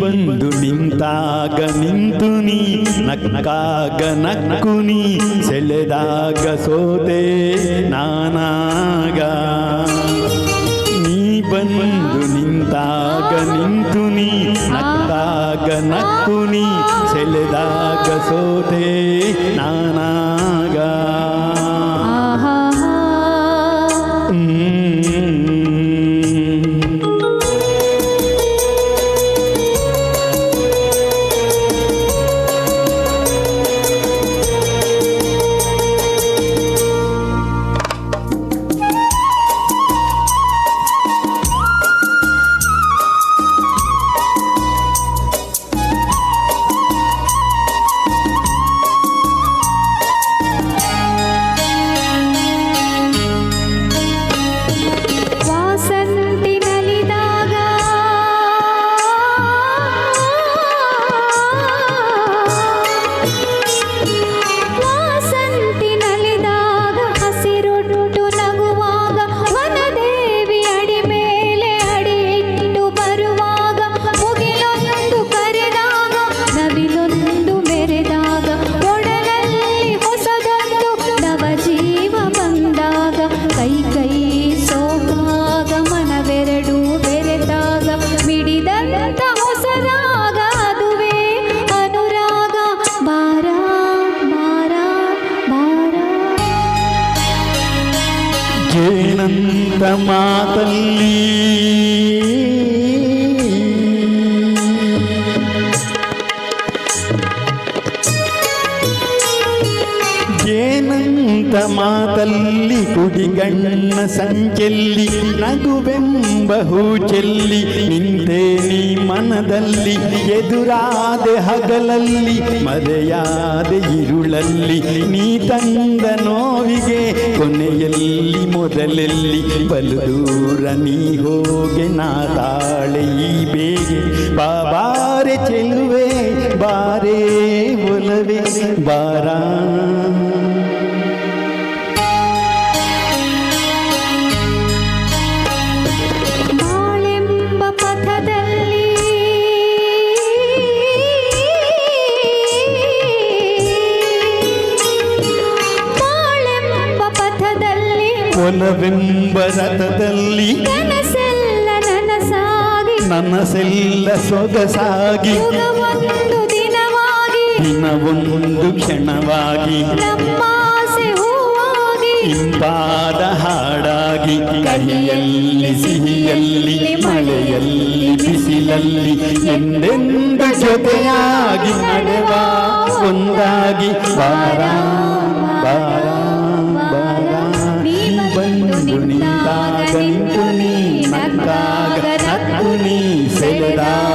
ಬಂದು ನಿಂತಾಗ ನಿಂತು ನೀ ನಕ್ಕಾಗ ನಕ್ಕು ನೀ ಸೆಳೆದಾಗ ಸೋತೆ ನಾನಾಗ ನೀ ಬಂದು ನಿಂತಾಗ ನಿಂತು ನೀ ನಕ್ಕಾಗ ನಕ್ಕು ನೀ ಸೆಳೆದಾಗ ಸೋತೆ ನಾನಾಗ ಜೇನಂತ ಮಾತಲ್ಲಿ ಜೇನಂತ ಮಾತಲ್ಲಿ ಕುಡಿಗಣ್ಣ ಸಂಚೆಲ್ಲಿ ನಗುವೆಂಬ ಹೂ ಚೆಲ್ಲಿ ನಿಂತೆ ನೀ ಮನದಲ್ಲಿ ಎದುರಾದೆ ಹಗಲಲ್ಲಿ ಮರೆಯಾದೆ ಇರುಳಲ್ಲಿ ನೀ ತಂದ ನೋವಿಗೆ ಕೊನೆಯಲ್ಲಿ ಮೊದಲೆಲ್ಲಿ ಬಲು ದೂರ ನೀ ಹೋಗೆ ನಾ ತಾಳೆ ಈ ಬೇಗೆ ಬಾರೆ ಚೆಲುವೆ ಬಾರೇ ಒಲವೆ ಬಾರ ಒಲವೆಂಬ ರಥದಲ್ಲಿ ಕನಸೆಲ್ಲ ನನಸಾಗಿ ನನಸೆಲ್ಲ ಸೊಗಸಾಗಿ ಒಂದು ದಿನವಾಗಿ ದಿನವೊಂದು ಕ್ಷಣವಾಗಿ ನಮ್ಮಾಸೆ ಹೂವಾಗಿ ಇಂಪಾದ ಹಾಡಾಗಿ ಕಹಿಯಲ್ಲಿ ಸಿಹಿಯಲ್ಲಿ ಮಳೆಯಲ್ಲಿ ಬಿಸಿಲಲ್ಲಿ ಎಂದೆಂದು ಜೊತೆಯಾಗಿ ನಡೆವ ಒಂದಾಗಿ ಬಾರ ಬಾರ ನಿಂತಾಗ ನಿಂತು ನೀ ನಕ್ಕಾಗ ನಕ್ಕು ನೀ ಸೆಳೆದಾಗ